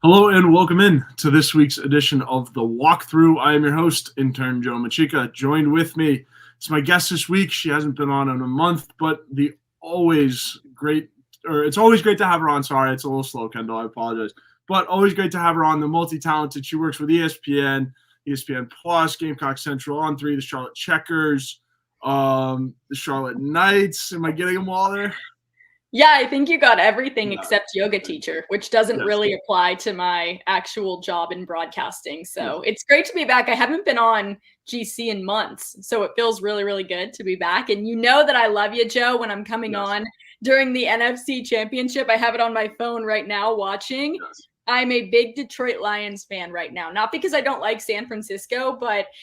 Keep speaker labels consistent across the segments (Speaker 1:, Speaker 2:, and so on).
Speaker 1: Hello and welcome in to this week's edition of The Walkthrough. I am your host, Intern Joe Macheca. Joined with me is my guest this week. She hasn't been on in a month, but it's always great to have her on. Sorry, it's a little slow, Kendall. I apologize. But always great to have her on. The multi-talented. She works with ESPN, ESPN Plus, GamecockCentral, On 3, the Charlotte Checkers, the Charlotte Knights. Am I getting them all there?
Speaker 2: Yeah, I think you got everything except yoga teacher, which doesn't really apply to my actual job in broadcasting. So It's great to be back. I haven't been on GC in months, so it feels really, really good to be back. And you know that I love you, Joe, when I'm coming on during the NFC Championship. I have it on my phone right now watching. I'm a big Detroit Lions fan right now, not because I don't like San Francisco,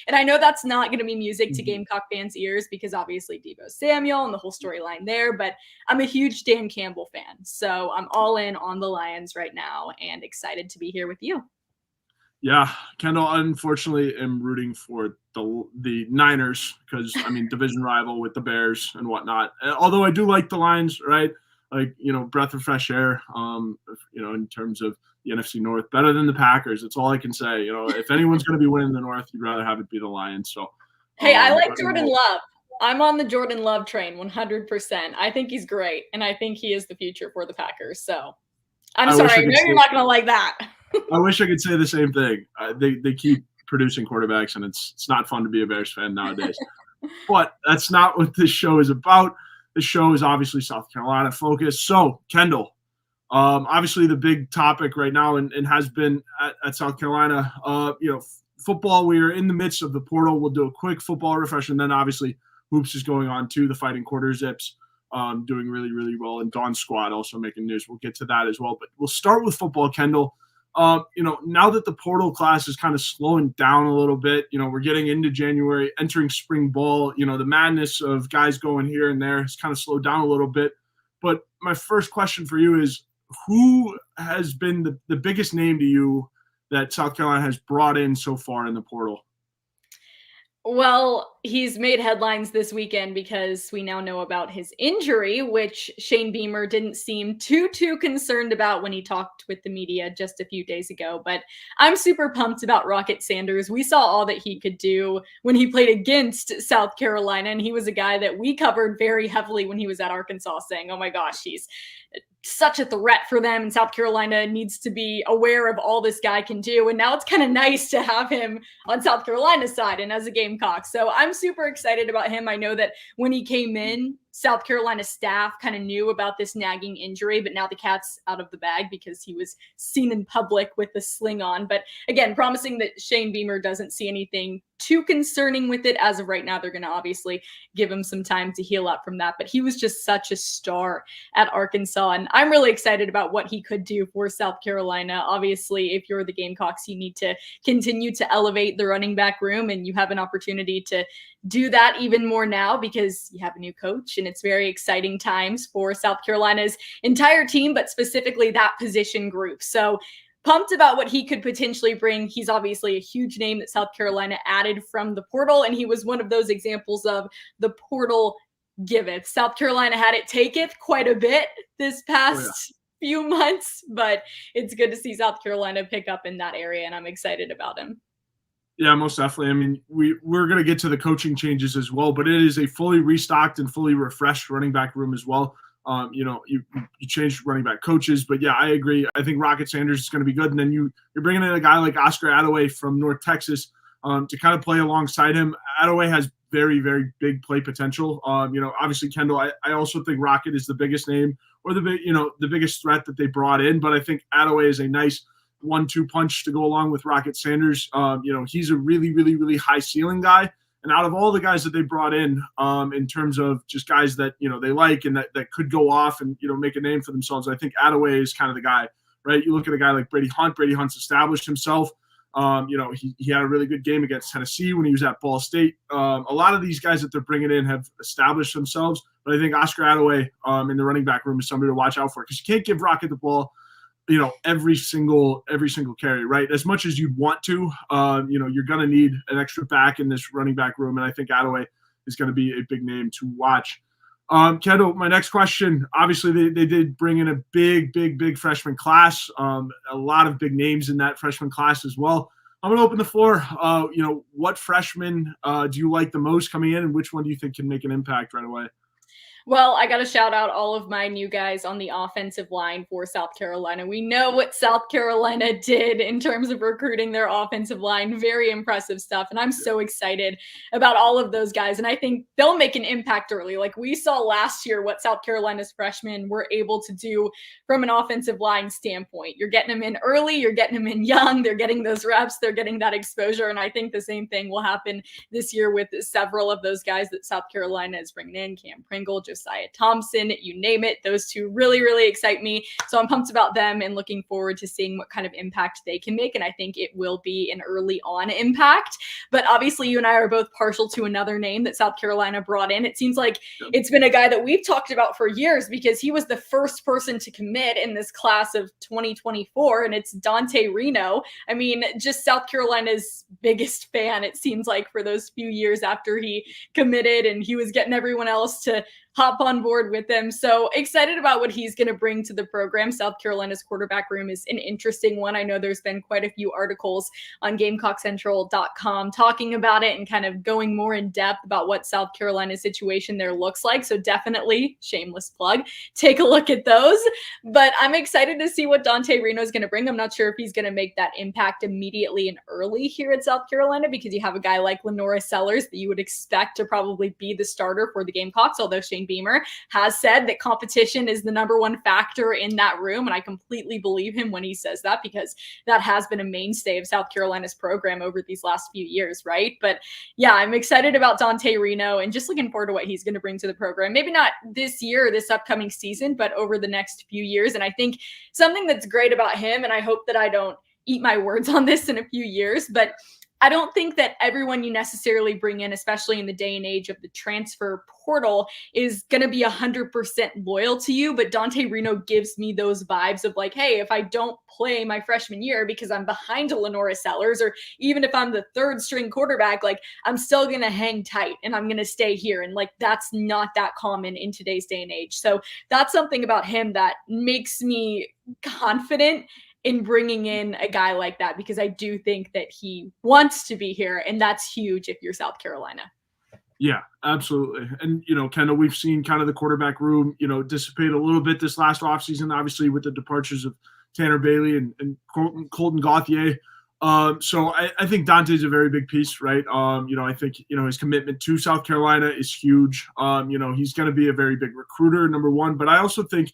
Speaker 2: and I know that's not going to be music to Gamecock fans' ears because obviously Deebo Samuel and the whole storyline there, but I'm a huge Dan Campbell fan. So I'm all in on the Lions right now and excited to be here with you.
Speaker 1: Yeah, Kendall, unfortunately, am rooting for the Niners because, division rival with the Bears and whatnot. Although I do like the Lions, right? Like, breath of fresh air, in terms of the NFC North, better than the Packers. That's all I can say. If anyone's going to be winning the North, you'd rather have it be the Lions. So,
Speaker 2: hey, I like Jordan Love. I'm on the Jordan Love train 100%. I think he's great, and I think he is the future for the Packers. So, I'm sorry. I know you're not going to like that.
Speaker 1: I wish I could say the same thing. They keep producing quarterbacks, and it's not fun to be a Bears fan nowadays. But that's not what this show is about. This show is obviously South Carolina focused. So, Kendall, obviously the big topic right now and has been at South Carolina, football. We are in the midst of the portal. We'll do a quick football refresh, and then obviously hoops is going on too. The Fighting Quarter Zips doing really, really well, and Dawn Squad also making news. We'll get to that as well. But we'll start with football, Kendall. Now that the portal class is kind of slowing down a little bit, we're getting into January, entering spring ball, the madness of guys going here and there has kind of slowed down a little bit. But my first question for you is, who has been the biggest name to you that South Carolina has brought in so far in the portal?
Speaker 2: Well, he's made headlines this weekend because we now know about his injury, which Shane Beamer didn't seem too concerned about when he talked with the media just a few days ago. But I'm super pumped about Rocket Sanders. We saw all that he could do when he played against South Carolina, and he was a guy that we covered very heavily when he was at Arkansas, saying, oh my gosh, he's such a threat for them, and South Carolina needs to be aware of all this guy can do. And now it's kind of nice to have him on South Carolina's side and as a Gamecock. So I'm super excited about him. I know that when he came in, South Carolina staff kind of knew about this nagging injury, but now the cat's out of the bag because he was seen in public with the sling on. But again, promising that Shane Beamer doesn't see anything too concerning with it. As of right now, they're going to obviously give him some time to heal up from that. But he was just such a star at Arkansas, and I'm really excited about what he could do for South Carolina. Obviously, if you're the Gamecocks, you need to continue to elevate the running back room, and you have an opportunity to do that even more now because you have a new coach, and it's very exciting times for South Carolina's entire team, but specifically that position group. So pumped about what he could potentially bring. He's obviously a huge name that South Carolina added from the portal, and he was one of those examples of the portal giveth. South Carolina had it taketh quite a bit this past few months, but it's good to see South Carolina pick up in that area, and I'm excited about him.
Speaker 1: Yeah, most definitely. We're going to get to the coaching changes as well, but it is a fully restocked and fully refreshed running back room as well. You changed running back coaches, but yeah, I agree. I think Rocket Sanders is going to be good. And then you're bringing in a guy like Oscar Attaway from North Texas to kind of play alongside him. Attaway has very, very big play potential. Obviously Kendall, I also think Rocket is the biggest name or the biggest threat that they brought in, but I think Attaway is a nice 1-2 punch to go along with Rocket Sanders. He's a really, really, really high ceiling guy. And out of all the guys that they brought in terms of just guys that, they like and that could go off and, make a name for themselves, I think Attaway is kind of the guy, right? You look at a guy like Brady Hunt. Brady Hunt's established himself. He had a really good game against Tennessee when he was at Ball State. A lot of these guys that they're bringing in have established themselves. But I think Oscar Attaway in the running back room is somebody to watch out for because you can't give Rocket the ball every single carry, right? As much as you'd want to, you're going to need an extra back in this running back room. And I think Attaway is going to be a big name to watch. Kendall, my next question, obviously they did bring in a big freshman class. A lot of big names in that freshman class as well. I'm going to open the floor. What freshmen do you like the most coming in, and which one do you think can make an impact right away?
Speaker 2: Well, I got to shout out all of my new guys on the offensive line for South Carolina. We know what South Carolina did in terms of recruiting their offensive line. Very impressive stuff. And I'm so excited about all of those guys. And I think they'll make an impact early. Like we saw last year what South Carolina's freshmen were able to do from an offensive line standpoint. You're getting them in early, you're getting them in young, they're getting those reps, they're getting that exposure. And I think the same thing will happen this year with several of those guys that South Carolina is bringing in. Cam Pringle, Josiah Thompson, you name it. Those two really excite me. So I'm pumped about them and looking forward to seeing what kind of impact they can make. And I think it will be an early on impact. But obviously, you and I are both partial to another name that South Carolina brought in. It seems like it's been a guy that we've talked about for years because he was the first person to commit in this class of 2024, and it's Dante Reno. I mean, just South Carolina's biggest fan, it seems like, for those few years after he committed, and he was getting everyone else to hop on board with him. So excited about what he's going to bring to the program. South Carolina's quarterback room is an interesting one. I know there's been quite a few articles on GamecockCentral.com talking about it and kind of going more in depth about what South Carolina's situation there looks like. So definitely, shameless plug, take a look at those. But I'm excited to see what Dante Reno is going to bring. I'm not sure if he's going to make that impact immediately and early here at South Carolina because you have a guy like Lenora Sellers that you would expect to probably be the starter for the Gamecocks, although Shane Beamer has said that competition is the number one factor in that room. And I completely believe him when he says that because that has been a mainstay of South Carolina's program over these last few years, right? But yeah, I'm excited about Dante Reno and just looking forward to what he's going to bring to the program. Maybe not this year or this upcoming season, but over the next few years. And I think something that's great about him, and I hope that I don't eat my words on this in a few years, but I don't think that everyone you necessarily bring in, especially in the day and age of the transfer portal, is going to be 100% loyal to you. But Dante Reno gives me those vibes of like, hey, if I don't play my freshman year because I'm behind a Lenora Sellers, or even if I'm the third string quarterback, like I'm still going to hang tight and I'm going to stay here. And like, that's not that common in today's day and age. So that's something about him that makes me confident in bringing in a guy like that, because I do think that he wants to be here, and that's huge if you're South Carolina.
Speaker 1: Yeah, absolutely. And, Kendall, we've seen kind of the quarterback room, dissipate a little bit this last offseason, obviously with the departures of Tanner Bailey and Colton Gauthier. So I think Dante's a very big piece, right? I think, his commitment to South Carolina is huge. He's going to be a very big recruiter, number one. But I also think,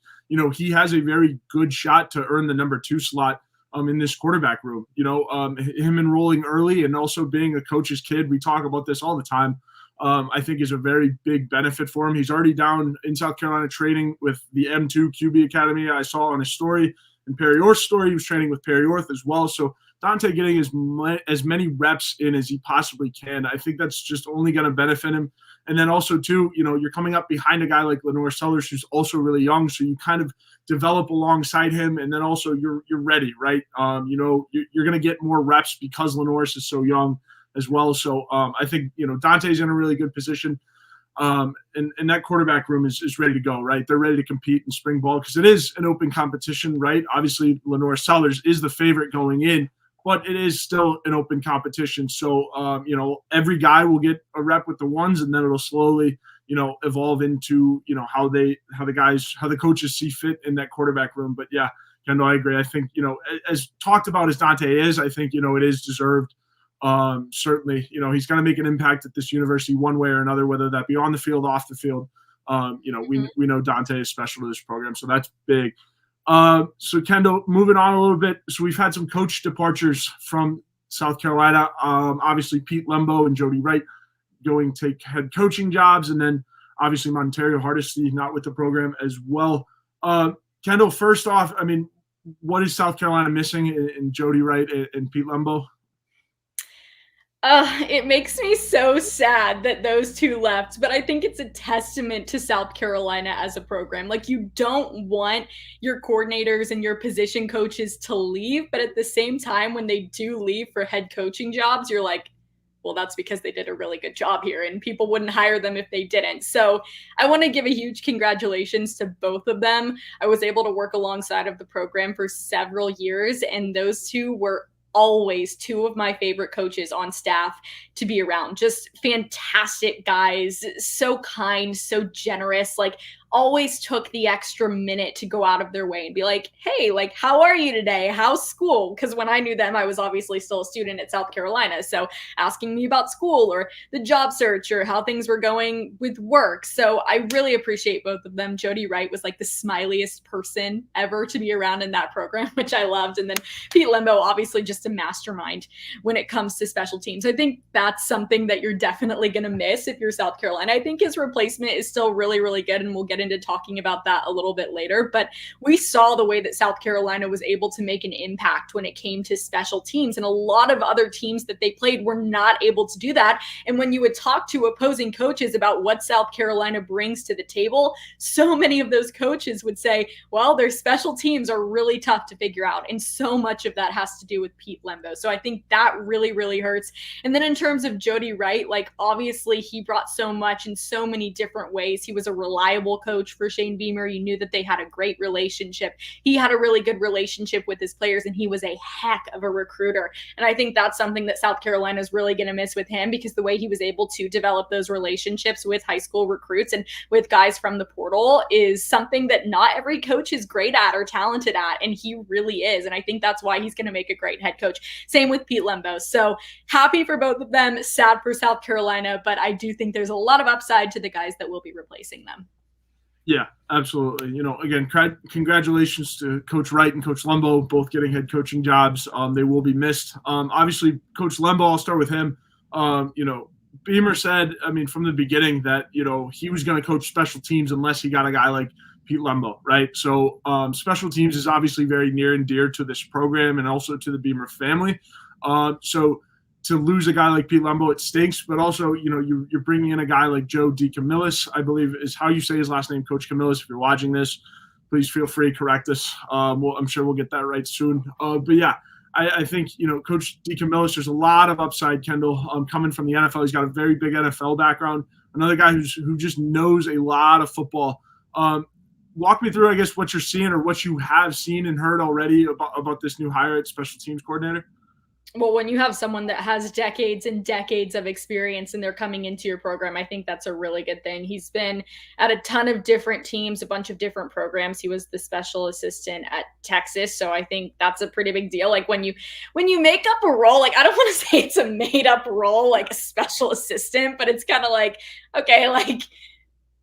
Speaker 1: he has a very good shot to earn the number 2 slot in this quarterback room. Him enrolling early and also being a coach's kid, we talk about this all the time, I think is a very big benefit for him. He's already down in South Carolina training with the M2 QB Academy. I saw on his story, and Perry Orth's story, he was training with Perry Orth as well. So Dante getting as many reps in as he possibly can, I think that's just only going to benefit him. And then also, too, you're coming up behind a guy like Lenore Sellers, who's also really young, so you kind of develop alongside him, and then also you're ready, right? You're going to get more reps because Lenore is so young as well. So I think, Dante's in a really good position. And that quarterback room is ready to go, right? They're ready to compete in spring ball because it is an open competition, right? Obviously, Lenore Sellers is the favorite going in, but it is still an open competition. So, every guy will get a rep with the ones, and then it'll slowly, evolve into, how the coaches see fit in that quarterback room. But yeah, Kendall, I agree. I think, as talked about as Dante is, I think, it is deserved. Certainly, he's going to make an impact at this university one way or another, whether that be on the field, off the field. We know Dante is special to this program, so that's big. So Kendall, moving on a little bit. So we've had some coach departures from South Carolina. Obviously Pete Lembo and Jody Wright going to take head coaching jobs, and then obviously Montario Hardesty not with the program as well. Kendall, first off, I mean, what is South Carolina missing in Jody Wright and Pete Lembo?
Speaker 2: It makes me so sad that those two left, but I think it's a testament to South Carolina as a program. Like, you don't want your coordinators and your position coaches to leave, but at the same time, when they do leave for head coaching jobs, you're like, well, that's because they did a really good job here and people wouldn't hire them if they didn't. So I want to give a huge congratulations to both of them. I was able to work alongside of the program for several years, and those two were always two of my favorite coaches on staff to be around. Just fantastic guys, so kind, so generous, like always took the extra minute to go out of their way and be like, hey, like, how are you today? How's school? Because when I knew them, I was obviously still a student at South Carolina. So asking me about school or the job search or how things were going with work. So I really appreciate both of them. Jody Wright was like the smiliest person ever to be around in that program, which I loved. And then Pete Lembo, obviously just a mastermind when it comes to special teams. I think that's something that you're definitely going to miss if you're South Carolina. I think his replacement is still really, really good, and we'll get into talking about that a little bit later. But we saw the way that South Carolina was able to make an impact when it came to special teams, and a lot of other teams that they played were not able to do that. And when you would talk to opposing coaches about what South Carolina brings to the table, so many of those coaches would say, well, their special teams are really tough to figure out. And so much of that has to do with Pete Lembo. So I think that really, really hurts. And then in terms of Jody Wright, like obviously he brought so much in so many different ways. He was a reliable coach for Shane Beamer. You knew that they had a great relationship. He had a really good relationship with his players, and he was a heck of a recruiter. And I think that's something that South Carolina is really going to miss with him, because the way he was able to develop those relationships with high school recruits and with guys from the portal is something that not every coach is great at or talented at, and he really is. And I think that's why he's going to make a great head coach. Same with Pete Lembo. So happy for both of them, sad for South Carolina, but I do think there's a lot of upside to the guys that will be replacing them.
Speaker 1: Yeah, absolutely. You know, again, congratulations to Coach Wright and Coach Lembo, both getting head coaching jobs. They will be missed. Obviously, Coach Lembo, I'll start with him. You know, Beamer said, I mean, from the beginning that, you know, he was going to coach special teams unless he got a guy like Pete Lembo, right? So special teams is obviously very near and dear to this program and also to the Beamer family. So to lose a guy like Pete Lembo, it stinks. But also, you know, you're bringing in a guy like Joe DeCamillis, I believe is how you say his last name, Coach Camillus. If you're watching this, please feel free to correct us. I'm sure we'll get that right soon. But yeah, I think, you know, Coach DeCamillis, there's a lot of upside, Kendall, coming from the NFL. He's got a very big NFL background. Another guy who just knows a lot of football. Walk me through, I guess, what you're seeing or what you have seen and heard already about this new hire at special teams coordinator.
Speaker 2: Well, when you have someone that has decades and decades of experience and they're coming into your program, I think that's a really good thing. He's been at a ton of different teams, a bunch of different programs. He was the special assistant at Texas. So I think that's a pretty big deal. Like when you make up a role, like I don't want to say it's a made up role, like a special assistant, but it's kind of like, okay, like,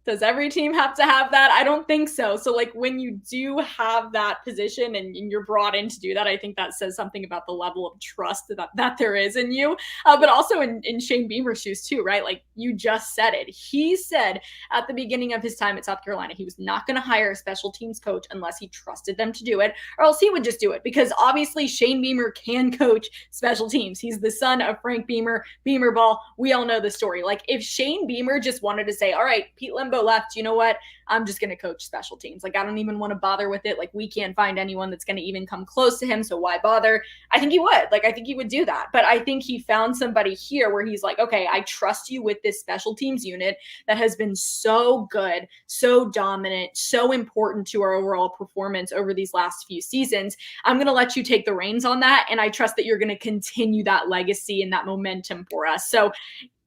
Speaker 2: does every team have to have that? I don't think so. So like when you do have that position and you're brought in to do that, I think that says something about the level of trust that there is in you. But also in Shane Beamer's shoes too, right? Like you just said it. He said at the beginning of his time at South Carolina, he was not going to hire a special teams coach unless he trusted them to do it, or else he would just do it, because obviously Shane Beamer can coach special teams. He's the son of Frank Beamer, Beamer Ball. We all know the story. Like if Shane Beamer just wanted to say, all right, Pete Lembo left, you know what? I'm just going to coach special teams. Like, I don't even want to bother with it. Like, we can't find anyone that's going to even come close to him. So why bother? I think he would. Like, I think he would do that. But I think he found somebody here where he's like, okay, I trust you with this special teams unit that has been so good, so dominant, so important to our overall performance over these last few seasons. I'm going to let you take the reins on that. And I trust that you're going to continue that legacy and that momentum for us. So,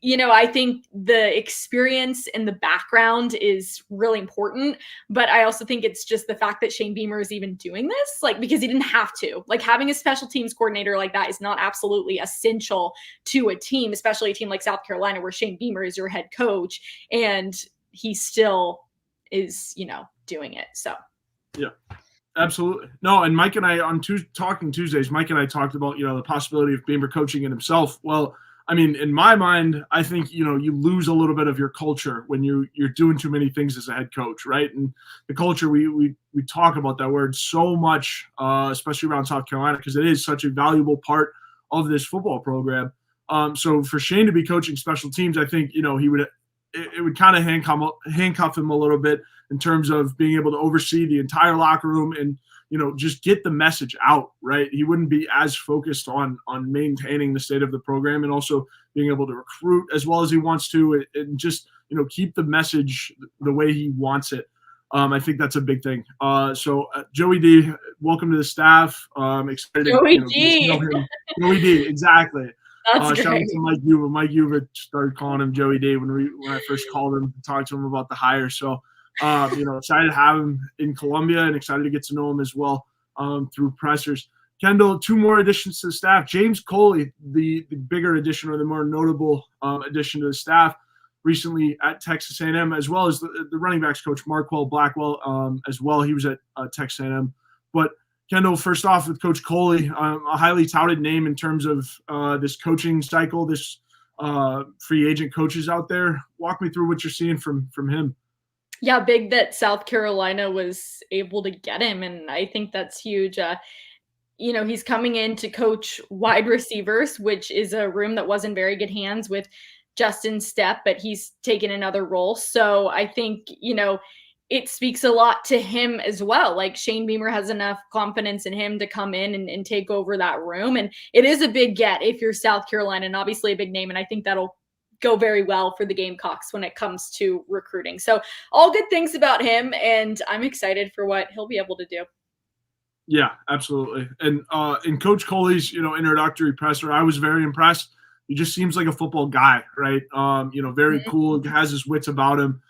Speaker 2: you know, I think the experience and the background is really important, but I also think it's just the fact that Shane Beamer is even doing this, like, because he didn't have to. Like, having a special teams coordinator like that is not absolutely essential to a team, especially a team like South Carolina where Shane Beamer is your head coach and he still is, you know, doing it. So,
Speaker 1: yeah. Absolutely. No, and Mike and I on Talking Tuesdays, Mike and I talked about, you know, the possibility of Beamer coaching it himself. Well, I mean, in my mind, I think, you know, you lose a little bit of your culture when you're doing too many things as a head coach, right? And the culture, we talk about that word so much, especially around South Carolina, because it is such a valuable part of this football program. So for Shane to be coaching special teams, I think, you know, he would it would kind of handcuff him a little bit in terms of being able to oversee the entire locker room and, just get the message out, right? He wouldn't be as focused on maintaining the state of the program and also being able to recruit as well as he wants to and just, keep the message the way he wants it. I think that's a big thing. So Joey D, welcome to the staff. Excited
Speaker 2: Joey
Speaker 1: to
Speaker 2: D.
Speaker 1: know him. Joey D, exactly.
Speaker 2: That's
Speaker 1: Shout out
Speaker 2: great.
Speaker 1: to Mike Uva. Mike Uva started calling him Joey D when I first called him to talk to him about the hire. So, excited to have him in Columbia and excited to get to know him as well through pressers. Kendall, 2 more additions to the staff. James Coley, the bigger addition or the more notable addition to the staff, recently at Texas A&M, as well as the running backs coach Marquell Blackwell as well. He was at Texas A&M. But Kendall, first off with Coach Coley, a highly touted name in terms of this coaching cycle, this free agent coaches out there. Walk me through what you're seeing from him.
Speaker 2: Yeah, big that South Carolina was able to get him, and I think that's huge. He's coming in to coach wide receivers, which is a room that was in very good hands with Justin Stepp, but he's taken another role. So I think, it speaks a lot to him as well. Like Shane Beamer has enough confidence in him to come in and take over that room. And it is a big get if you're South Carolina, and obviously a big name. And I think that'll go very well for the Gamecocks when it comes to recruiting. So all good things about him, and I'm excited for what he'll be able to do.
Speaker 1: Yeah, absolutely. And in Coach Coley's, introductory presser, I was very impressed. He just seems like a football guy, right? Very cool, has his wits about him.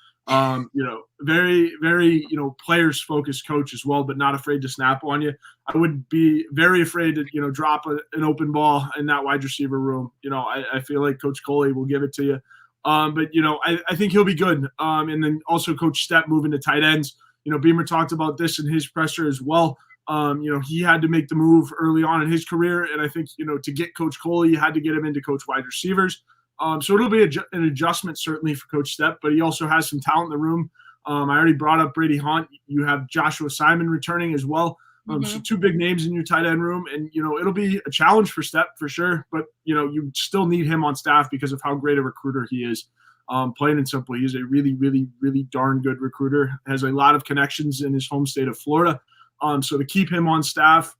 Speaker 1: Very, very, players focused coach as well, but not afraid to snap on you. I would be very afraid to, drop an open ball in that wide receiver room. I feel like Coach Coley will give it to you. But I think he'll be good. And then also Coach Stepp moving to tight ends. Beamer talked about this in his presser as well. He had to make the move early on in his career. And I think, to get Coach Coley, you had to get him into coach wide receivers. So it'll be an adjustment certainly for Coach Stepp, but he also has some talent in the room. I already brought up Brady Hunt. You have Joshua Simon returning as well. So 2 big names in your tight end room. And, it'll be a challenge for Stepp for sure. But, you still need him on staff because of how great a recruiter he is. Plain and simple, he's a really, really, really darn good recruiter. Has a lot of connections in his home state of Florida. So to keep him on staff,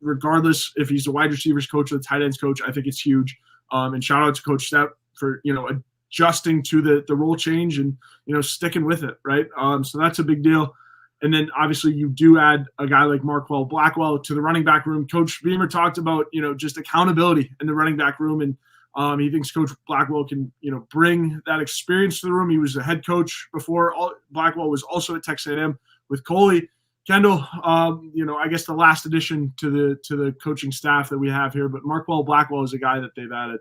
Speaker 1: regardless if he's the wide receivers coach or the tight ends coach, I think it's huge. And shout out to Coach Stepp for, adjusting to the role change and, sticking with it, right? So that's a big deal. And then obviously you do add a guy like Marquell Blackwell to the running back room. Coach Beamer talked about, just accountability in the running back room. And he thinks Coach Blackwell can, bring that experience to the room. He was a head coach before. Blackwell was also at Texas A&M with Coley. Kendall, I guess the last addition to the coaching staff that we have here, but Marquell Blackwell is a guy that they've added.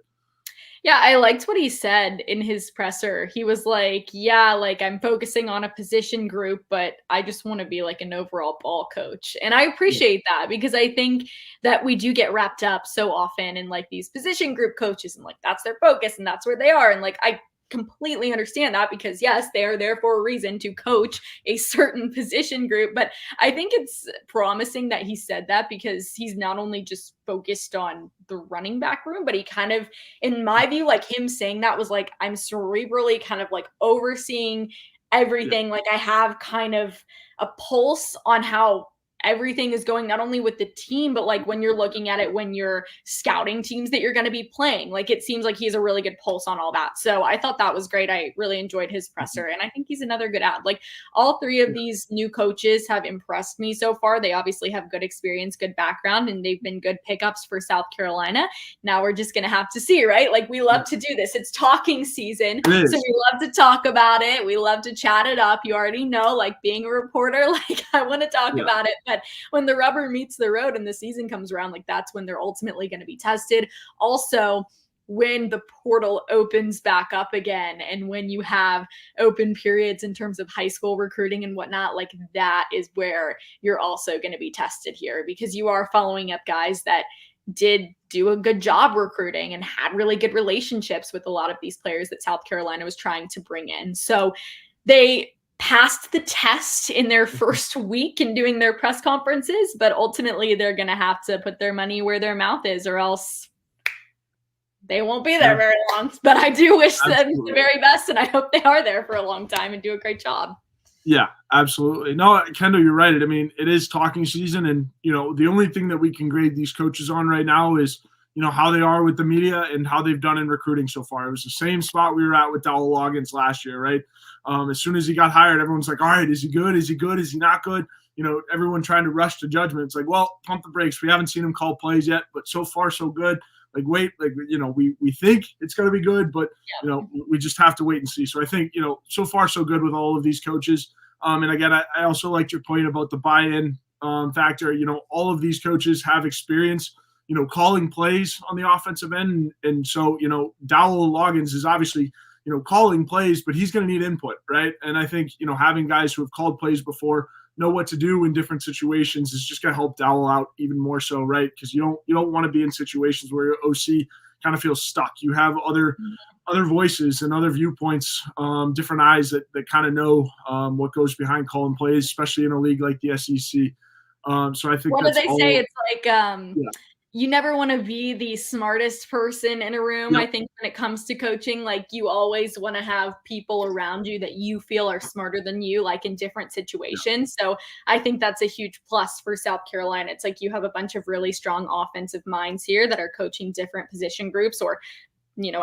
Speaker 2: Yeah, I liked what he said in his presser. He was like, yeah, like I'm focusing on a position group, but I just want to be like an overall ball coach. And I appreciate that because I think that we do get wrapped up so often in like these position group coaches and like that's their focus and that's where they are. And like I completely understand that because yes, they are there for a reason to coach a certain position group. But I think it's promising that he said that because he's not only just focused on the running back room, but he kind of, in my view, like him saying that was like, I'm cerebrally kind of like overseeing everything. Yeah. Like I have kind of a pulse on how everything is going, not only with the team, but like when you're looking at it, when you're scouting teams that you're going to be playing, like it seems like he has a really good pulse on all that. So I thought that was great. I really enjoyed his presser and I think he's another good add. Like all 3 of these new coaches have impressed me so far. They obviously have good experience, good background, and they've been good pickups for South Carolina. Now we're just going to have to see, right? Like we love to do this. It's talking season. So we love to talk about it. We love to chat it up. You already know, like being a reporter, like I want to talk about it. But when the rubber meets the road and the season comes around, like that's when they're ultimately going to be tested. Also, when the portal opens back up again and when you have open periods in terms of high school recruiting and whatnot, like that is where you're also going to be tested here because you are following up guys that did do a good job recruiting and had really good relationships with a lot of these players that South Carolina was trying to bring in. So they passed the test in their first week in doing their press conferences, but ultimately they're going to have to put their money where their mouth is or else they won't be there very long. But I do wish them the
Speaker 1: Absolutely.
Speaker 2: very best, and I hope they are there for a long time and do a great job.
Speaker 1: Yeah, absolutely. No, Kendall, you're right. I mean, it is talking season, and the only thing that we can grade these coaches on right now is how they are with the media and how they've done in recruiting so far. It was the same spot we were at with Dowell Loggins last year, right? As soon as he got hired, everyone's like, "All right, is he good? Is he good? Is he not good?" Everyone trying to rush to judgment. It's like, well, pump the brakes. We haven't seen him call plays yet, but so far so good. Like, wait, we think it's going to be good, but we just have to wait and see. So I think so far so good with all of these coaches. And again, I also liked your point about the buy-in factor. All of these coaches have experience, calling plays on the offensive end. And so, Dowell Loggins is obviously, calling plays, but he's going to need input, right? And I think, having guys who have called plays before know what to do in different situations is just going to help Dowell out even more so, right? Because you don't want to be in situations where your OC kind of feels stuck. You have other voices and other viewpoints, different eyes that kind of know what goes behind calling plays, especially in a league like the SEC. So I think
Speaker 2: what do they say? It's like you never want to be the smartest person in a room. Yep. I think when it comes to coaching, like you always want to have people around you that you feel are smarter than you, like in different situations. Yep. So I think that's a huge plus for South Carolina. It's like you have a bunch of really strong offensive minds here that are coaching different position groups or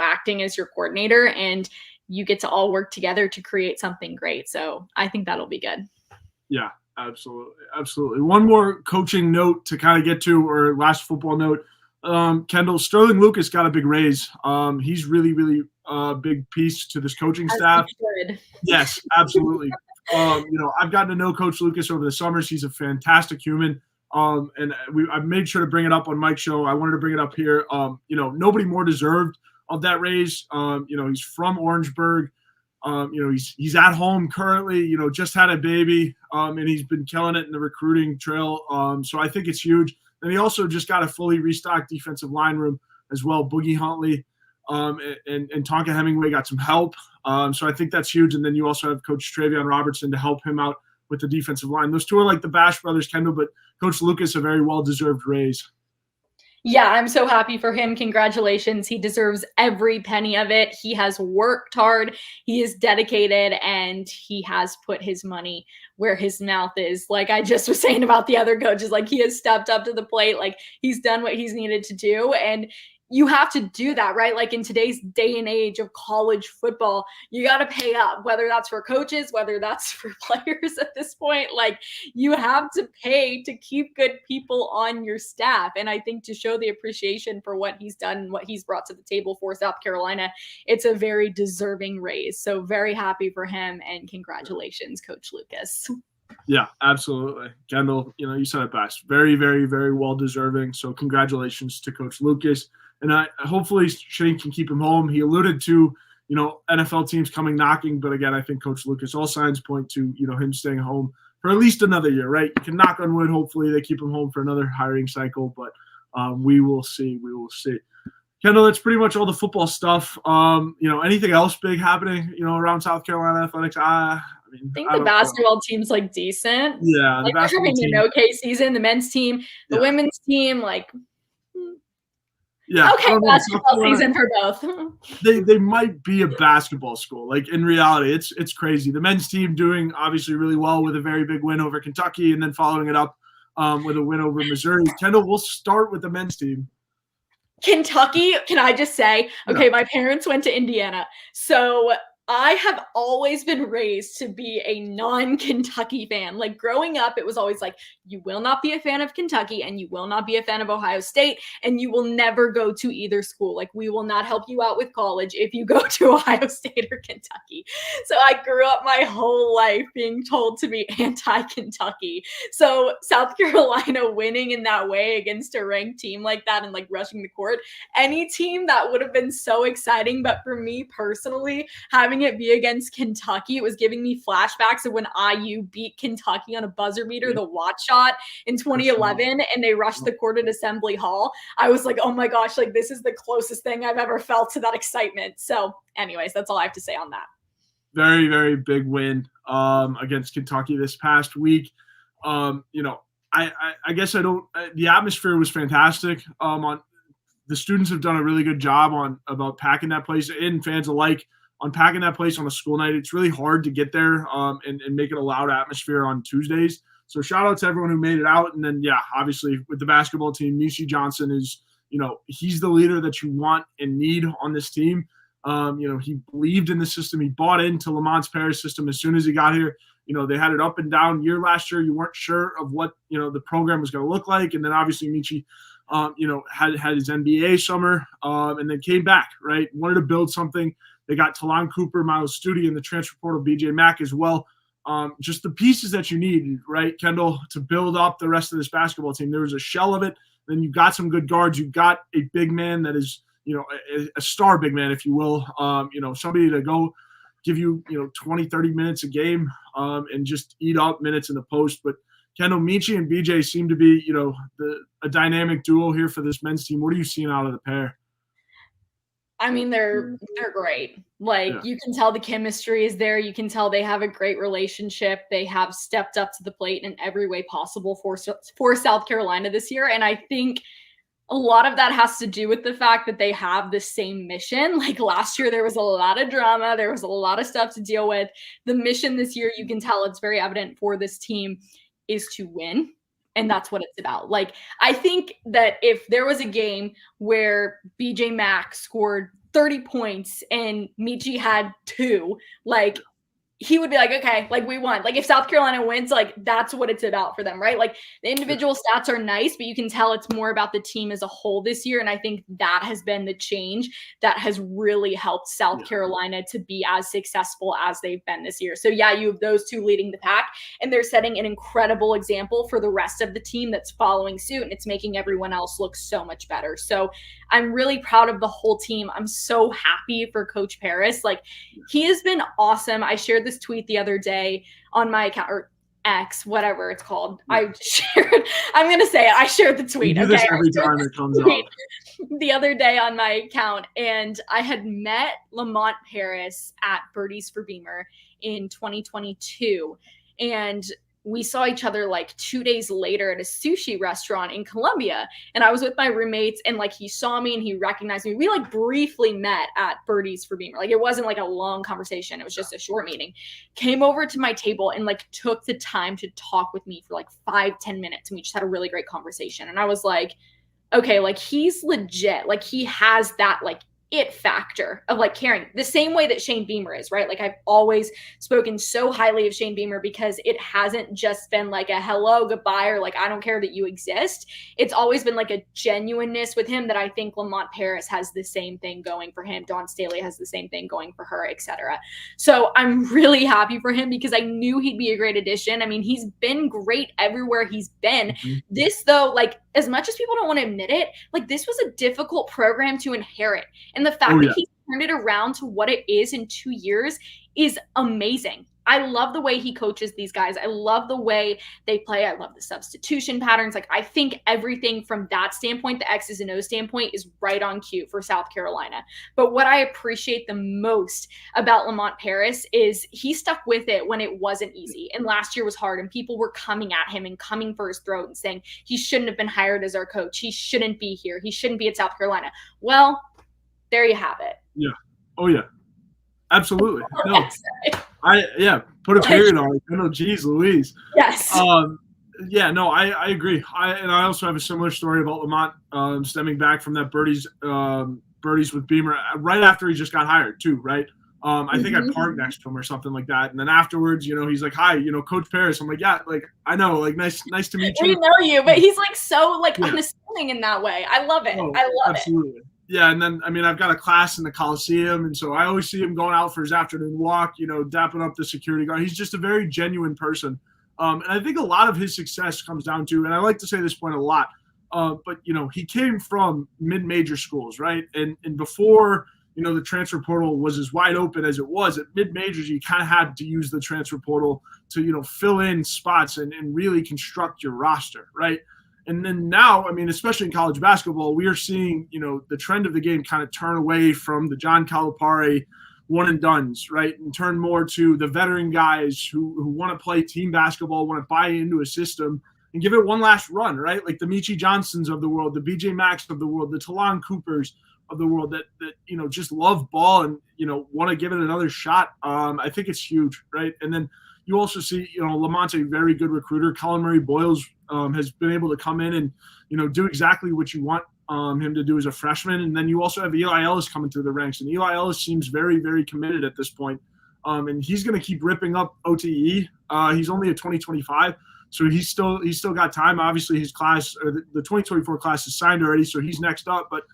Speaker 2: acting as your coordinator, and you get to all work together to create something great. So I think that'll be good.
Speaker 1: Yeah, absolutely. Absolutely. One more coaching note to kind of get to, or last football note. Kendall, Sterling Lucas got a big raise. He's really, really a big piece to this coaching staff. Yes, absolutely. I've gotten to know Coach Lucas over the summers. He's a fantastic human. And I've made sure to bring it up on Mike's show. I wanted to bring it up here. Nobody more deserved of that raise. He's from Orangeburg. He's at home currently, just had a baby, and he's been killing it in the recruiting trail. So I think it's huge. And he also just got a fully restocked defensive line room as well. Boogie Huntley and Tonka Hemingway got some help. So I think that's huge. And then you also have Coach Travion Robertson to help him out with the defensive line. Those two are like the Bash brothers, Kendall, but Coach Lucas, a very well-deserved raise.
Speaker 2: Yeah, I'm so happy for him. Congratulations. He deserves every penny of it. He has worked hard. He is dedicated, and he has put his money where his mouth is. Like I just was saying about the other coaches, like he has stepped up to the plate. Like he's done what he's needed to do. And you have to do that, right? Like in today's day and age of college football, you got to pay up, whether that's for coaches, whether that's for players at this point. Like you have to pay to keep good people on your staff. And I think to show the appreciation for what he's done and what he's brought to the table for South Carolina, it's a very deserving raise. So very happy for him, and congratulations, Coach Lucas.
Speaker 1: Yeah, absolutely. Kendall, you said it best. Very, very, very well deserving. So congratulations to Coach Lucas. And hopefully Shane can keep him home. He alluded to, NFL teams coming knocking. But again, I think Coach Lucas, all signs point to, him staying home for at least another year, right? You can knock on wood. Hopefully they keep him home for another hiring cycle. But we will see. We will see. Kendall, that's pretty much all the football stuff. Anything else big happening, around South Carolina athletics? I
Speaker 2: think the basketball team's like decent.
Speaker 1: Yeah,
Speaker 2: like they're having an okay season. The men's team, the women's team, like okay, basketball season for both.
Speaker 1: They might be a basketball school. Like in reality, it's crazy. The men's team doing obviously really well with a very big win over Kentucky, and then following it up with a win over Missouri. Kendall, we'll start with the men's team.
Speaker 2: Kentucky, can I just say, okay, my parents went to Indiana, so I have always been raised to be a non-Kentucky fan. Like growing up, it was always like, you will not be a fan of Kentucky and you will not be a fan of Ohio State, and you will never go to either school. Like we will not help you out with college if you go to Ohio State or Kentucky. So I grew up my whole life being told to be anti-Kentucky. So South Carolina winning in that way against a ranked team like that and like rushing the court, any team that would have been so exciting. But for me personally, having it be against Kentucky, it was giving me flashbacks of when IU beat Kentucky on a buzzer beater, the watch shot in 2011, and they rushed the court at Assembly Hall. I was like, oh my gosh, like this is the closest thing I've ever felt to that excitement. So anyways, that's all I have to say on that.
Speaker 1: Very, very big win against Kentucky this past week. I guess the atmosphere was fantastic the students have done a really good job about packing that place, and fans alike, on packing that place on a school night. It's really hard to get there and make it a loud atmosphere on Tuesdays. So shout out to everyone who made it out. And then, yeah, obviously with the basketball team, Michi Johnson is, he's the leader that you want and need on this team. He believed in the system. He bought into Lamont's Paris system as soon as he got here. They had an up and down year last year. You weren't sure of what, the program was going to look like. And then obviously Michi, had his NBA summer and then came back, right? Wanted to build something. They got Talon Cooper, Miles Studi, and the transfer portal, BJ Mack as well. Just the pieces that you need, right, Kendall, to build up the rest of this basketball team. There was a shell of it. Then you got some good guards. You got a big man that is, a star big man, if you will. Somebody to go give you, 20, 30 minutes a game and just eat up minutes in the post. But Kendall, Michi, and BJ seem to be, a dynamic duo here for this men's team. What are you seeing out of the pair?
Speaker 2: I mean, they're great. You can tell the chemistry is there. You can tell they have a great relationship. They have stepped up to the plate in every way possible for South Carolina this year. And I think a lot of that has to do with the fact that they have the same mission. Like last year, there was a lot of drama. There was a lot of stuff to deal with. The mission this year, you can tell it's very evident for this team, is to win. And that's what it's about. I think that if there was a game where BJ Mack scored 30 points and Michi had 2, he would be like, okay, we won. If South Carolina wins, that's what it's about for them, right? The individual stats are nice, but you can tell it's more about the team as a whole this year. And I think that has been the change that has really helped South Carolina to be as successful as they've been this year. So yeah, you have those two leading the pack, and they're setting an incredible example for the rest of the team that's following suit, and it's making everyone else look so much better. So I'm really proud of the whole team. I'm so happy for Coach Paris. He has been awesome. I shared this tweet the other day on my account, or X, whatever it's called. I'm going to say it. I shared the tweet.
Speaker 1: You do this every time it comes up.
Speaker 2: The other day on my account, and I had met Lamont Paris at Birdies for Beamer in 2022. And we saw each other 2 days later at a sushi restaurant in Columbia. And I was with my roommates, and he saw me and he recognized me. We briefly met at Birdies for Beamer. It wasn't a long conversation. It was just a short meeting. Came over to my table and took the time to talk with me for 5-10 minutes. And we just had a really great conversation. And I was like, okay, he's legit. He has that it factor of caring, the same way that Shane Beamer is, right? I've always spoken so highly of Shane Beamer because it hasn't just been a hello, goodbye, or I don't care that you exist. It's always been a genuineness with him that I think Lamont Paris has the same thing going for him. Dawn Staley has the same thing going for her, etc. So I'm really happy for him because I knew he'd be a great addition. I mean, he's been great everywhere he's been. Mm-hmm. This though, as much as people don't want to admit it, this was a difficult program to inherit. And the fact that he turned it around to what it is in 2 years is amazing. I love the way he coaches these guys. I love the way they play. I love the substitution patterns. I think everything from that standpoint, the X's and O's standpoint, is right on cue for South Carolina. But what I appreciate the most about Lamont Paris is he stuck with it when it wasn't easy. And last year was hard, and people were coming at him and coming for his throat and saying he shouldn't have been hired as our coach. He shouldn't be here. He shouldn't be at South Carolina. Well, there you have it.
Speaker 1: Yeah. Oh, yeah. Absolutely. No. Put a period on it. No, geez, Louise.
Speaker 2: Yes.
Speaker 1: I agree. I also have a similar story about Lamont stemming back from that birdies with Beamer right after he just got hired too, right? I think I parked next to him or something like that. And then afterwards, he's like, hi, Coach Paris. I'm like, yeah, I know, nice to meet you.
Speaker 2: We know you, but he's so unassuming in that way. I love it. I love
Speaker 1: absolutely. It. Yeah, and then, I've got a class in the Coliseum, and so I always see him going out for his afternoon walk, dapping up the security guard. He's just a very genuine person. And I think a lot of his success comes down to, and I like to say this point a lot, but, he came from mid-major schools, right? And before, the transfer portal was as wide open as it was, at mid-majors, you kind of had to use the transfer portal to, fill in spots and really construct your roster, right? And then now, especially in college basketball, we are seeing, the trend of the game kind of turn away from the John Calipari one and dones, right? And turn more to the veteran guys who want to play team basketball, want to buy into a system and give it one last run, right? Like the Michi Johnsons of the world, the BJ Max of the world, the Talon Coopers of the world that just love ball and want to give it another shot. I think it's huge, right? And then you also see Lamont's a very good recruiter. Colin Murray Boyles has been able to come in and do exactly what you want him to do as a freshman. And then you also have Eli Ellis coming through the ranks, and Eli Ellis seems very, very committed at this point. And he's going to keep ripping up OTE. He's only a 2025, so he's still got time. Obviously, his class, or the 2024 class, is signed already, so he's next up. But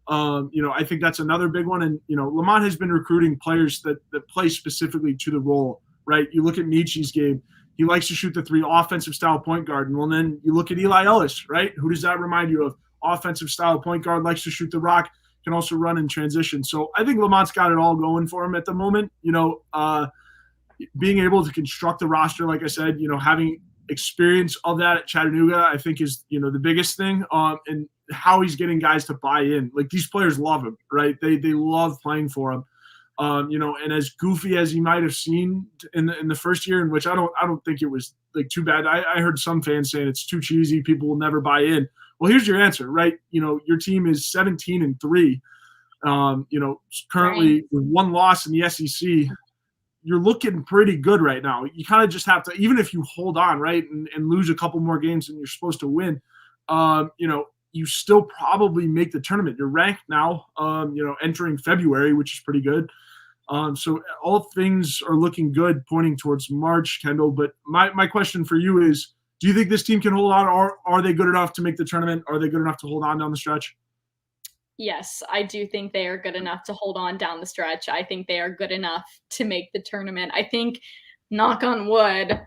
Speaker 1: I think that's another big one. And Lamont has been recruiting players that play specifically to the role, right? You look at Michi's game; he likes to shoot the three, offensive style point guard. And well, then you look at Eli Ellis, right? Who does that remind you of? Offensive style point guard, likes to shoot the rock, can also run in transition. So I think Lamont's got it all going for him at the moment. Being able to construct the roster, like I said, having experience of that at Chattanooga, I think is, the biggest thing. And how he's getting guys to buy in. Like, these players love him, right? They love playing for him. And as goofy as he might have seemed in the first year, in which I don't think it was like too bad. I heard some fans saying it's too cheesy, people will never buy in. Well, here's your answer, right? Your team is 17-3. Currently with one loss in the SEC, you're looking pretty good right now. You kind of just have to, even if you hold on, right, and lose a couple more games than you're supposed to win, you still probably make the tournament. You're ranked now, entering February, which is pretty good. So all things are looking good, pointing towards March, Kendall. But my question for you is, do you think this team can hold on, or are they good enough to make the tournament? Are they good enough to hold on down the stretch?
Speaker 2: Yes, I do think they are good enough to hold on down the stretch. I think they are good enough to make the tournament. I think, knock on wood,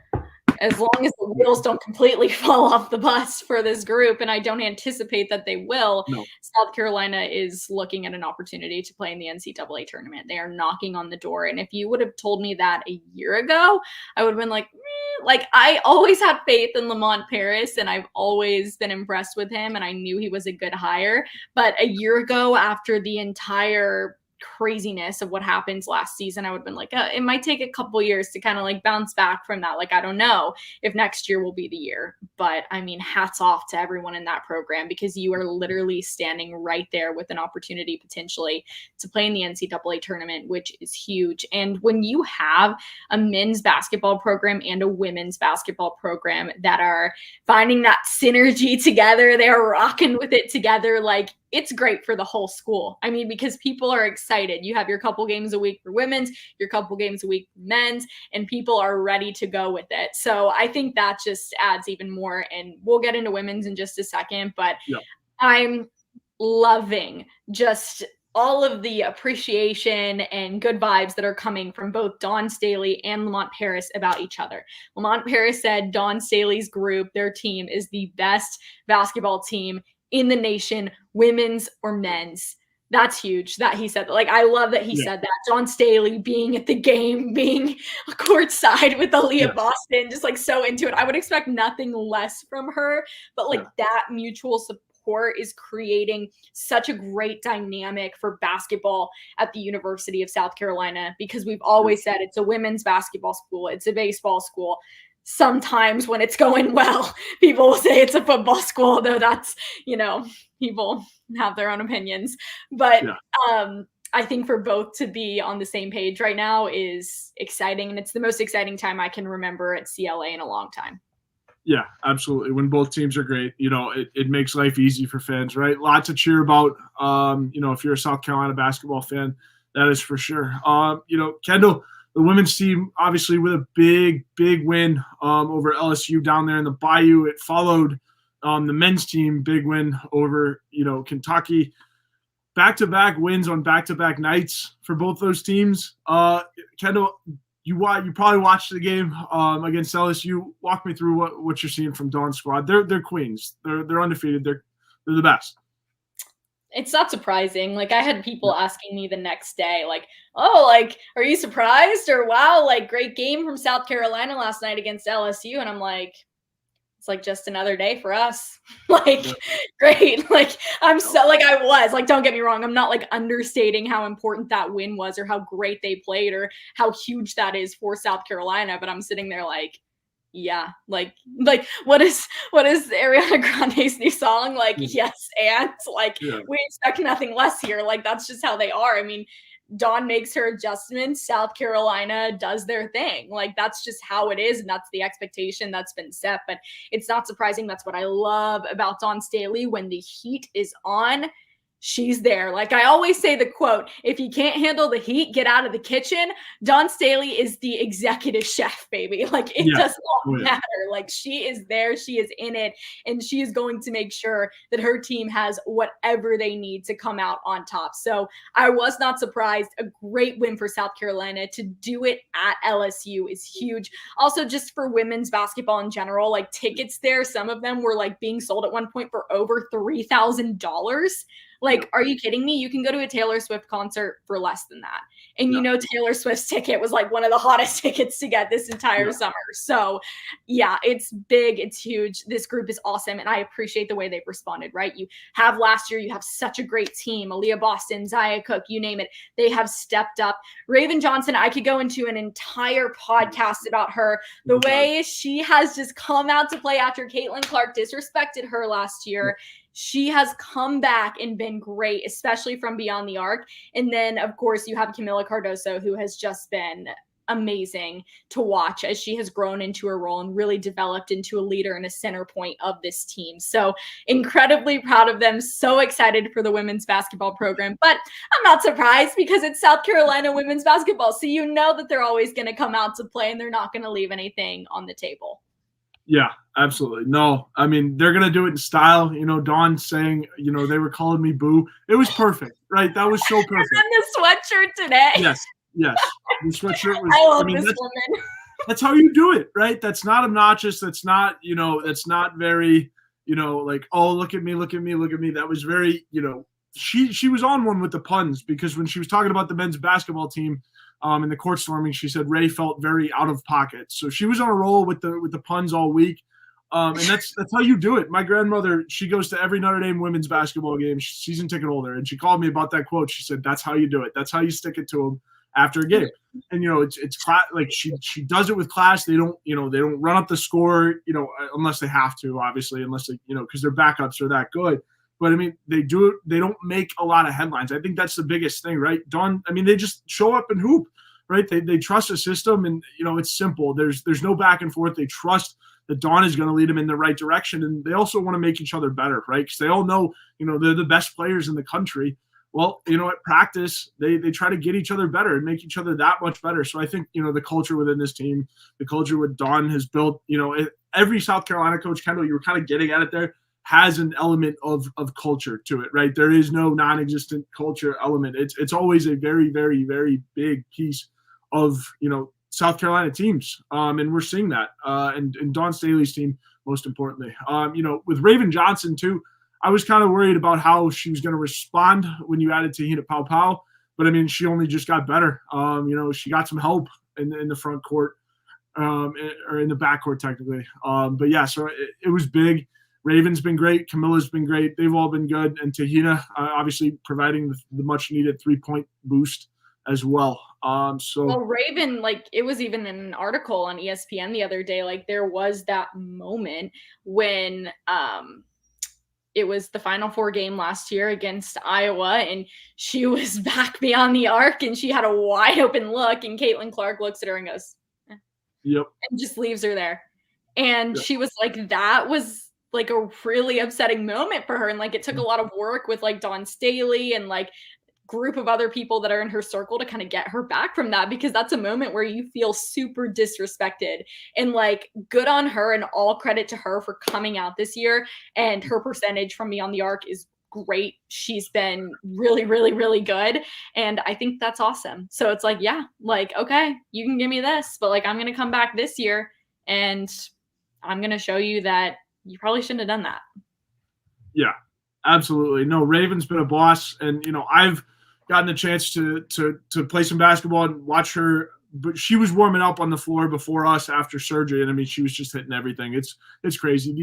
Speaker 2: as long as the wheels don't completely fall off the bus for this group, and I don't anticipate that they will,
Speaker 1: No.
Speaker 2: South Carolina is looking at an opportunity to play in the NCAA tournament. They are knocking on the door. And if you would have told me that a year ago, I would have been like, Like, I always had faith in Lamont Paris, and I've always been impressed with him, and I knew he was a good hire. But a year ago, after the entire craziness of what happens last season, I would have been like, it might take a couple years to kind of like bounce back from that. Like, I don't know if next year will be the year, but I mean, hats off to everyone in that program, because you are literally standing right there with an opportunity potentially to play in the NCAA tournament, which is huge. And when you have a men's basketball program and a women's basketball program that are finding that synergy together, they're rocking with it together, like, it's great for the whole school. I mean, because people are excited. You have your couple games a week for women's, your couple games a week for men's, and people are ready to go with it. So I think that just adds even more. And we'll get into women's in just a second, but yeah. I'm loving just all of the appreciation and good vibes that are coming from both Dawn Staley and Lamont Paris about each other. Lamont Paris said Dawn Staley's group, their team, is the best basketball team in the nation, women's or men's. That's huge that he said that. Like, I love that he said that. Dawn Staley being at the game, being courtside with Aaliyah Boston, just like so into it. I would expect nothing less from her, but like that mutual support is creating such a great dynamic for basketball at the University of South Carolina, because we've always said it's a women's basketball school, it's a baseball school. Sometimes when it's going well, people will say it's a football school, though that's, people have their own opinions. But I think for both to be on the same page right now is exciting. And it's the most exciting time I can remember at CLA in a long time.
Speaker 1: Yeah, absolutely. When both teams are great, it makes life easy for fans, right? Lots to cheer about. If you're a South Carolina basketball fan, that is for sure. Kendall, the women's team, obviously, with a big, big win over LSU down there in the Bayou. It followed the men's team, big win over, Kentucky. Back-to-back wins on back-to-back nights for both those teams. Kendall, you probably watched the game against LSU. Walk me through what you're seeing from Dawn's squad. They're queens. They're undefeated. They're the best.
Speaker 2: It's not surprising. Like, I had people asking me the next day, like, oh, like, are you surprised? Or, wow, like, great game from South Carolina last night against LSU. And I'm like, it's like just another day for us. Like, great. Like, I'm so, like, I was, like, don't get me wrong. I'm not, like, understating how important that win was or how great they played or how huge that is for South Carolina. But I'm sitting there like, Yeah, like what is Ariana Grande's new song? Like, yes, and like
Speaker 1: Yeah.
Speaker 2: we expect nothing less here. Like that's just how they are. I mean, Dawn makes her adjustments, South Carolina does their thing. Like that's just how it is, and that's the expectation that's been set. But it's not surprising. That's what I love about Dawn Staley. When the heat is on, she's there. Like I always say the quote, if you can't handle the heat, get out of the kitchen. Dawn Staley is the executive chef, baby. Like it does not matter. Like she is there, she is in it, and she is going to make sure that her team has whatever they need to come out on top. So I was not surprised. A great win for South Carolina. To do it at LSU is huge. Also, just for women's basketball in general, like tickets there, some of them were like being sold at one point for over $3,000. Like, are you kidding me? You can go to a Taylor Swift concert for less than that. And you know, Taylor Swift's ticket was like one of the hottest tickets to get this entire summer. So yeah, it's big. It's huge. This group is awesome. And I appreciate the way they've responded, right? You have last year, you have such a great team. Aaliyah Boston, Zaya Cook, you name it. They have stepped up. Raven Johnson, I could go into an entire podcast about her. The way she has just come out to play after Caitlin Clark disrespected her last year. She has come back and been great, especially from beyond the arc. And then, of course, you have Camila Cardoso, who has just been amazing to watch as she has grown into her role and really developed into a leader and a center point of this team. So incredibly proud of them. So excited for the women's basketball program. But I'm not surprised because it's South Carolina women's basketball. So you know that they're always going to come out to play and they're not going to leave anything on the table.
Speaker 1: Yeah, absolutely. No, I mean, they're going to do it in style. You know, Dawn saying, you know, they were calling me boo. It was perfect, right? That was so perfect.
Speaker 2: And the sweatshirt today.
Speaker 1: Yes. The sweatshirt was,
Speaker 2: I love this woman.
Speaker 1: That's how you do it, right? That's not obnoxious. That's not, you know, that's not very, you know, like, oh, look at me. That was very, you know, she was on one with the puns because when she was talking about the men's basketball team, in the court storming, she said Ray felt very out of pocket. So she was on a roll with the puns all week. And that's how you do it. My grandmother, she goes to every Notre Dame women's basketball game. She's season ticket holder. And she called me about that quote. She said, that's how you do it. That's how you stick it to them after a game. And, you know, it's like she does it with class. They don't run up the score, you know, unless they have to, obviously, unless they, you know, because their backups are that good. But I mean, they do it. They don't make a lot of headlines. I think that's the biggest thing, right? Dawn, I mean, they just show up and hoop, right? They trust the system, and you know, it's simple. There's no back and forth. They trust that Dawn is going to lead them in the right direction, and they also want to make each other better, right? Because they all know, you know, they're the best players in the country. Well, you know, at practice, they try to get each other better and make each other that much better. So I think, you know, the culture within this team, the culture what Dawn has built, you know, every South Carolina coach, Kendall, you were kind of getting at it there, has an element of culture to it, right? There is no non-existent culture element. It's always a very, very, very big piece of, you know, South Carolina teams. And we're seeing that. And Dawn Staley's team, most importantly. You know, with Raven Johnson too, I was kind of worried about how she was going to respond when you added Tahina Pau. But I mean, she only just got better. You know, she got some help in the front court, or in the backcourt technically. But yeah, so it was big. Raven's been great. Camilla's been great. They've all been good. And Tahina, obviously providing the much needed 3-point boost as well.
Speaker 2: Well, Raven, like it was even in an article on ESPN the other day, like there was that moment when it was the Final Four game last year against Iowa, and she was back beyond the arc, and she had a wide open look, and Caitlin Clark looks at her and goes,
Speaker 1: yep,
Speaker 2: and just leaves her there. And she was like, that was like a really upsetting moment for her. And like, it took a lot of work with like Dawn Staley and like group of other people that are in her circle to kind of get her back from that, because that's a moment where you feel super disrespected. And like, good on her and all credit to her for coming out this year. And her percentage from beyond the arc is great. She's been really, really, really good. And I think that's awesome. So it's like, yeah, like, okay, you can give me this, but like, I'm going to come back this year and I'm going to show you that you probably shouldn't have done that.
Speaker 1: Yeah, absolutely. No, Raven's been a boss. And, you know, I've gotten a chance to play some basketball and watch her, but she was warming up on the floor before us after surgery. And I mean, she was just hitting everything. It's crazy.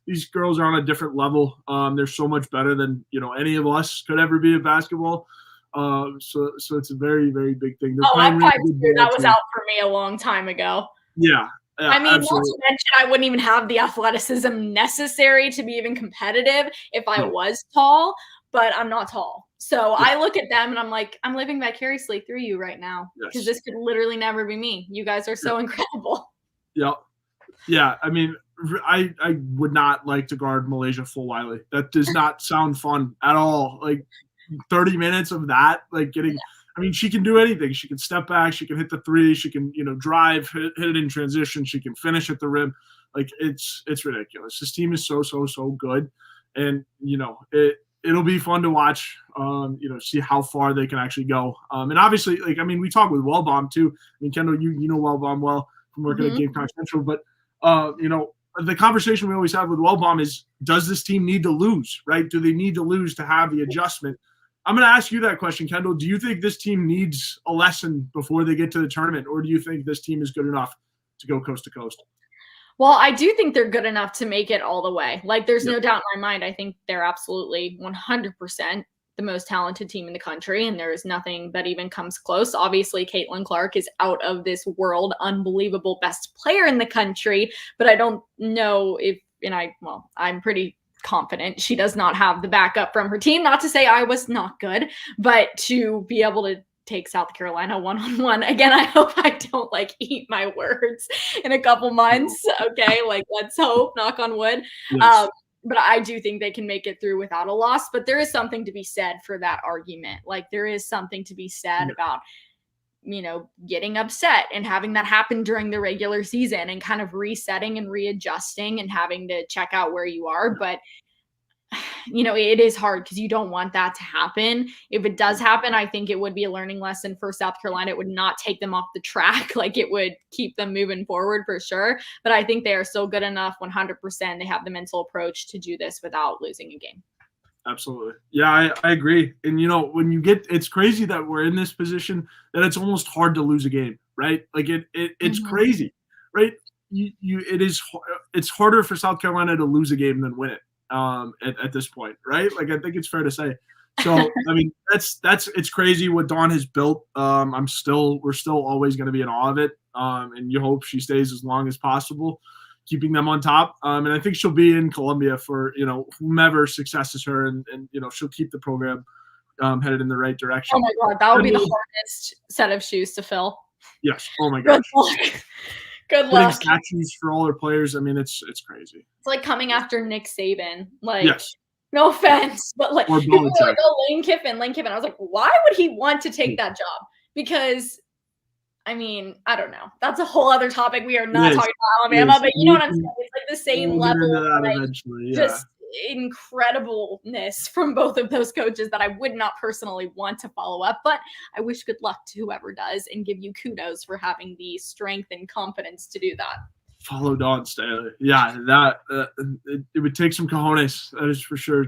Speaker 1: These girls are on a different level. They're so much better than, you know, any of us could ever be at basketball. So it's a very, very big thing.
Speaker 2: I'm 5'2". That was out for me a long time ago.
Speaker 1: Yeah. Yeah,
Speaker 2: I mean,
Speaker 1: absolutely.
Speaker 2: not to mention, I wouldn't even have the athleticism necessary to be even competitive if I was tall, but I'm not tall. So
Speaker 1: Yeah.
Speaker 2: I look at them and I'm like, I'm living vicariously through you right now because
Speaker 1: Yes.
Speaker 2: this could literally never be me. You guys are so incredible.
Speaker 1: Yeah. Yeah. I mean, I would not like to guard Malaysia full Wiley. That does not sound fun at all. Like 30 minutes of that, like getting, I mean, she can do anything. She can step back. She can hit the three. She can, drive, hit it in transition. She can finish at the rim. Like it's ridiculous. This team is so good. And, it'll be fun to watch, see how far they can actually go. And obviously, like, I mean, we talk with Wellbaum too. I mean, Kendall, you know Wellbaum well from working at Gamecock Central, but, the conversation we always have with Wellbaum is, does this team need to lose, right? Do they need to lose to have the adjustment? I'm going to ask you that question, Kendall. Do you think this team needs a lesson before they get to the tournament, or do you think this team is good enough to go coast to coast?
Speaker 2: Well, I do think they're good enough to make it all the way. Like, there's no doubt in my mind. I think they're absolutely 100% the most talented team in the country, and there is nothing that even comes close. Obviously, Caitlin Clark is out of this world, unbelievable best player in the country, but I don't know if, I'm pretty confident she does not have the backup from her team. Not to say I was not good, but to be able to take South Carolina one-on-one. Again, I hope I don't eat my words in a couple months. Okay, let's hope, knock on wood.
Speaker 1: Yes.
Speaker 2: But I do think they can make it through without a loss. But there is something to be said for that argument. There is something to be said about, getting upset and having that happen during the regular season and kind of resetting and readjusting and having to check out where you are. But it is hard because you don't want that to happen. If it does happen, I think it would be a learning lesson for South Carolina. It would not take them off the track. It would keep them moving forward for sure. But I think they are so good enough, 100%. They have the mental approach to do this without losing a game.
Speaker 1: Absolutely. Yeah, I agree. And, when it's crazy that we're in this position that it's almost hard to lose a game, right? It's crazy, right? It's harder for South Carolina to lose a game than win it. At this point, right? I think it's fair to say. So, I mean, it's crazy what Dawn has built. We're still always going to be in awe of it. And you hope she stays as long as possible, keeping them on top. And I think she'll be in Columbia for, whomever successes her, and she'll keep the program headed in the right direction.
Speaker 2: Oh my God, that would be the hardest set of shoes to fill.
Speaker 1: Yes. Oh my gosh.
Speaker 2: Good luck.
Speaker 1: Statues for all their players. I mean, it's crazy.
Speaker 2: It's like coming after Nick Saban.
Speaker 1: Yes.
Speaker 2: No offense, but people were like, oh, Lane Kiffin. I was like, why would he want to take that job? Because, I mean, I don't know. That's a whole other topic. We are not talking about Alabama, but you know what I'm saying? It's the same level of just incredibleness from both of those coaches that I would not personally want to follow up. But I wish good luck to whoever does and give you kudos for having the strength and confidence to do that.
Speaker 1: Follow Dawn Staley. Yeah, that it would take some cojones. That is for sure.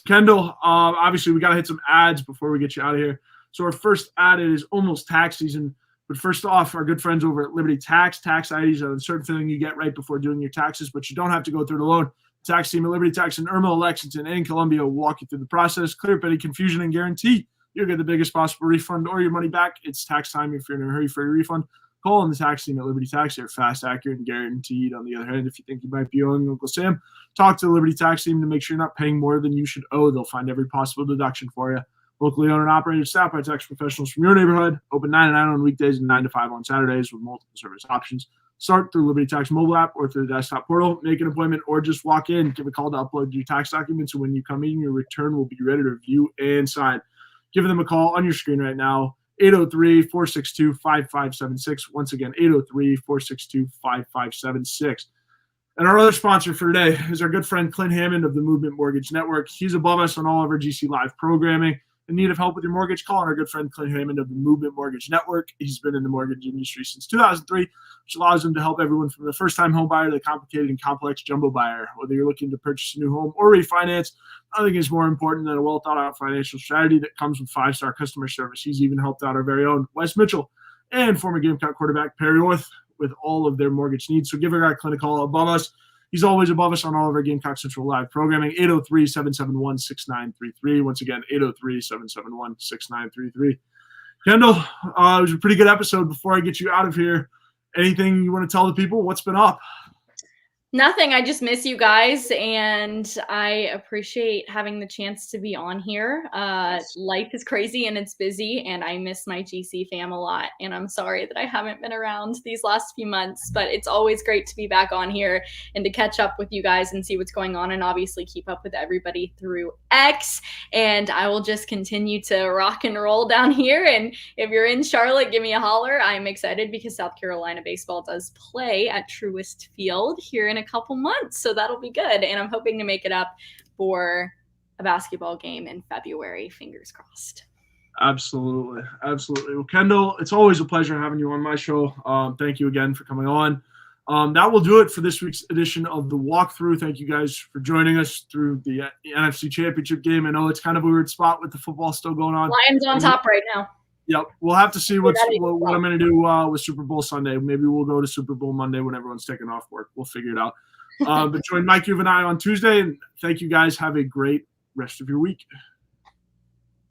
Speaker 1: Kendall, obviously we got to hit some ads before we get you out of here. So our first ad is almost tax season. But first off, our good friends over at Liberty Tax. Tax IDs are a certain feeling you get right before doing your taxes, but you don't have to go through it alone. The tax team at Liberty Tax in Irmo, Lexington, and Columbia will walk you through the process, clear up any confusion, and guarantee you'll get the biggest possible refund or your money back. It's tax time. If you're in a hurry for a refund, call on the tax team at Liberty Tax. They're fast, accurate, and guaranteed. On the other hand, if you think you might be owing Uncle Sam, talk to the Liberty Tax team to make sure you're not paying more than you should owe. They'll find every possible deduction for you. Locally owned and operated, staffed by tax professionals from your neighborhood. Open 9 to 9 on weekdays and 9 to 5 on Saturdays with multiple service options. Start through Liberty Tax mobile app or through the desktop portal. Make an appointment or just walk in. Give a call to upload your tax documents, and when you come in, your return will be ready to review and sign. Give them a call on your screen right now. 803-462-5576. Once again, 803-462-5576. And our other sponsor for today is our good friend Clint Hammond of the Movement Mortgage Network. He's above us on all of our GC Live programming. In need of help with your mortgage, call on our good friend Clint Hammond of the Movement Mortgage Network. He's been in the mortgage industry since 2003, which allows him to help everyone from the first-time home buyer to the complicated and complex jumbo buyer. Whether you're looking to purchase a new home or refinance, nothing is more important than a well-thought-out financial strategy that comes with 5-star customer service. He's even helped out our very own Wes Mitchell and former Gamecock quarterback Perry Orth with all of their mortgage needs. So give our guy Clint a call above us. He's always above us on all of our Gamecock Central Live programming, 803-771-6933. Once again, 803-771-6933. Kendall, it was a pretty good episode before I get you out of here. anything you want to tell the people? What's been up?
Speaker 2: Nothing. I just miss you guys, and I appreciate having the chance to be on here. Life is crazy and it's busy, and I miss my GC fam a lot. And I'm sorry that I haven't been around these last few months, but it's always great to be back on here and to catch up with you guys and see what's going on, and obviously keep up with everybody through X. And I will just continue to rock and roll down here. And if you're in Charlotte, give me a holler. I'm excited because South Carolina baseball does play at Truist Field here in a couple months, so that'll be good, and I'm hoping to make it up for a basketball game in February. Fingers crossed.
Speaker 1: Absolutely. Well, Kendall, it's always a pleasure having you on my show. Thank you again for coming on. That will do it for this week's edition of the walkthrough. Thank you guys for joining us through the NFC Championship game. I know it's kind of a weird spot with the football still going on.
Speaker 2: Lions on top right now.
Speaker 1: Yep. We'll have to see what I'm going to do with Super Bowl Sunday. Maybe we'll go to Super Bowl Monday when everyone's taking off work. We'll figure it out. But join Mike, you and I on Tuesday. And thank you guys. Have a great rest of your week.